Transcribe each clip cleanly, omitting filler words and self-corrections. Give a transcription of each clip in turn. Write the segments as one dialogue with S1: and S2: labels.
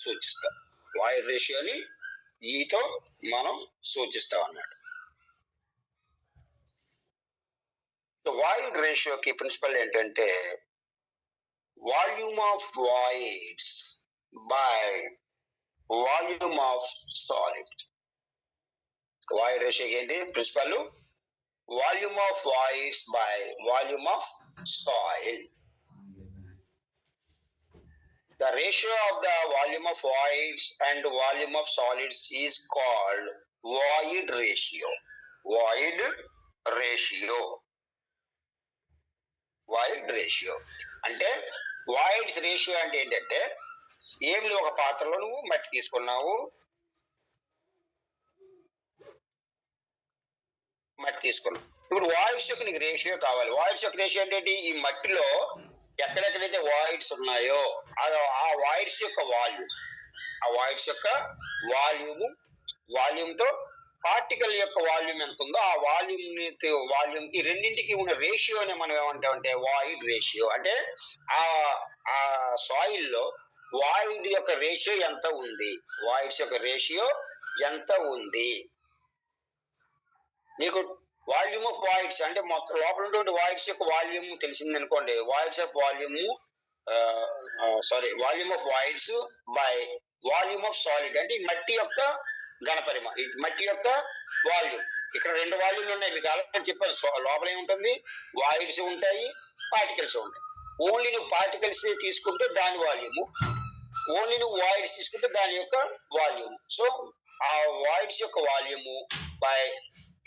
S1: సూచిస్తాం. Void రేషియోని ఈతో మనం సూచిస్తాం అన్నమాట. వాయిడ్ రేషియోకి ప్రిన్సిపల్ ఏంటంటే volume of voids by volume of solid. Void రేషియోకి ఏంటి principle? Volume of voids by volume of soil. The ratio of the volume of voids and volume of solids is called void ratio. Void ratio. Void ratio. అంటే voids ratio అంటే ఏంటంటే ఏమి ఒక పాత్రలో నువ్వు మట్టి తీసుకున్నావు, ఇప్పుడు వాయిడ్స్ యొక్క నీకు రేషియో కావాలి. వాయిడ్స్ యొక్క రేషియో ఏంటంటే ఈ మట్టిలో ఎక్కడెక్కడైతే వాయిడ్స్ ఉన్నాయో ఆ వాయిడ్స్ యొక్క వాల్యూమ్, ఆ వాయిడ్స్ యొక్క వాల్యూమ్ తో పార్టికల్ యొక్క వాల్యూమ్ ఎంత ఉందో ఆ వాల్యూమ్ కి రెండింటికి ఉన్న రేషియోనే మనం ఏమంటామంటే వాయిడ్ రేషియో. అంటే ఆ సాయిల్ లో వాయిడ్ యొక్క రేషియో ఎంత ఉంది, వాయిడ్స్ యొక్క రేషియో ఎంత ఉంది. నీకు వాల్యూమ్ ఆఫ్ వాయిడ్స్ అంటే మొత్తం లోపల ఉన్నటువంటి వాయిడ్స్ యొక్క వాల్యూమ్ తెలిసింది అనుకోండి, voids of volume volume of voids by volume of solid అంటే ఈ మట్టి యొక్క ఘనపరిమాణం, మట్టి యొక్క వాల్యూమ్. ఇక్కడ రెండు వాల్యూమ్లు ఉన్నాయి, మీకు ఆల్రెడీ చెప్పాను. లోపల ఏముంటుంది, వాయిడ్స్ ఉంటాయి, పార్టికల్స్ ఉంటాయి. ఓన్లీ నువ్వు పార్టికల్స్ తీసుకుంటే దాని వాల్యూము, ఓన్లీ నువ్వు వాయిడ్స్ తీసుకుంటే దాని యొక్క వాల్యూమ్. సో ఆ వాయిడ్స్ యొక్క వాల్యూము బై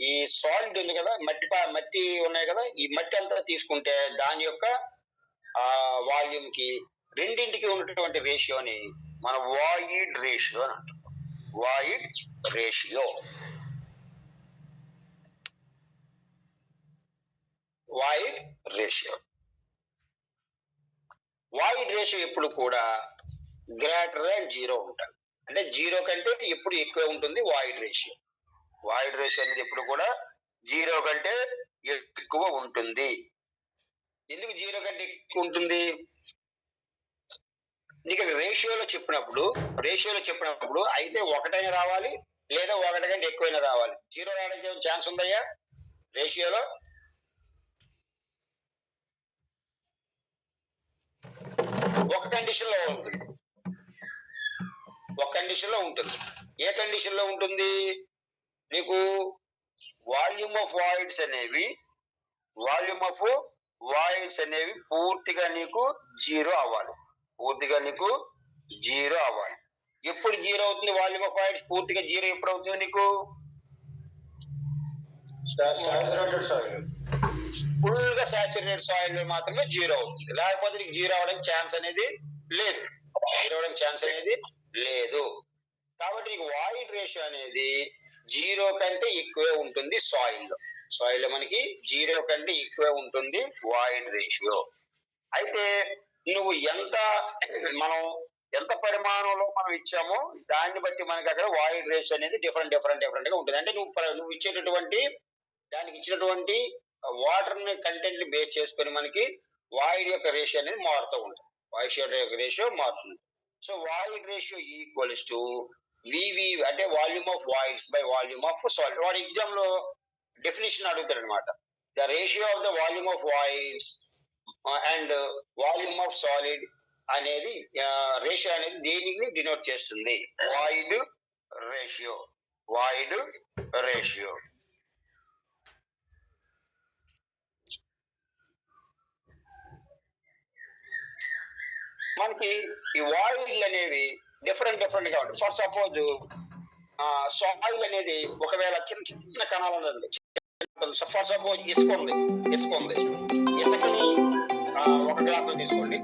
S1: ఈ సాలిడ్ ఉంది కదా, మట్టి ఉన్నాయి కదా, ఈ మట్టి అంతా తీసుకుంటే దాని యొక్క వాల్యూమ్ కి రెండింటికి ఉన్నటువంటి రేషియోని మన వాయిడ్ రేషియో అని అంటాం. Void ratio. Void ratio. Void ratio ఎప్పుడు కూడా గ్రేటర్ దాన్ 0 ఉంటుంది. అంటే 0 కంటే ఎప్పుడు ఎక్కువ ఉంటుంది వాయిడ్ రేషియో. వాయిడ్ రేషియో అనేది ఎప్పుడు కూడా 0 కంటే ఎక్కువ ఉంటుంది. ఎందుకు 0 కంటే ఎక్కువ ఉంటుంది? నీకు రేషియోలో చెప్పినప్పుడు అయితే 1 రావాలి, లేదా 1 కంటే ఎక్కువైనా రావాలి. 0 రావడానికి ఛాన్స్ ఉందయ్యా రేషియోలో? ఒక కండిషన్ లో ఉంటుంది. ఏ కండిషన్ లో ఉంటుంది? నీకు వాల్యూమ్ ఆఫ్ వాయిడ్స్ అనేవి పూర్తిగా నీకు 0 అవ్వాలి. ఎప్పుడు 0 అవుతుంది వాల్యూమ్ ఆఫ్ వాయిడ్స్? పూర్తిగా 0 ఎప్పుడు అవుతుంది నీకు? ఫుల్ గా సాచురేటెడ్ సాయిల్ లో మాత్రమే 0 అవుతుంది. లేకపోతే నీకు 0 అవడానికి ఛాన్స్ అనేది లేదు. కాబట్టి నీకు వాయిడ్ రేషియో అనేది 0 కంటే ఎక్కువే ఉంటుంది సాయిల్ లో మనకి 0 కంటే ఎక్కువే ఉంటుంది వాయిడ్ రేషియో. అయితే నువ్వు ఎంత పరిమాణంలో మనం ఇచ్చామో దాన్ని బట్టి మనకి అక్కడ వాయిడ్ రేషియో అనేది డిఫరెంట్ గా ఉంటుంది. అంటే నువ్వు ఇచ్చేటటువంటి దానికి ఇచ్చినటువంటి వాటర్ ని కంటెంట్ ని బేస్ చేసుకొని మనకి వాయిడ్ యొక్క రేషియో అనేది మారుతూ ఉంటుంది. మారుతుంది. So void ratio equals to VV అంటే volume of voids by volume of solid. వాడు ఎగ్జామ్ లో డెఫినేషన్ అడుగుతాడు అనమాట. The ratio of the volume of voids and volume of solid అనేది రేషియో అనేది దేనికి డినోట్ చేస్తుంది? Void ratio. మనకి ఈ వాయిడ్లు అనేవి డిఫరెంట్ గా ఉంటాయి. ఫర్ సపోజ్ సాయిల్ అనేది ఒకవేళ చిన్న కణాలు ఉంది. ఫర్ సపోజ్ ఇసుక ఉంది. ఇసుకని 1 గ్రాములు తీసుకోండి.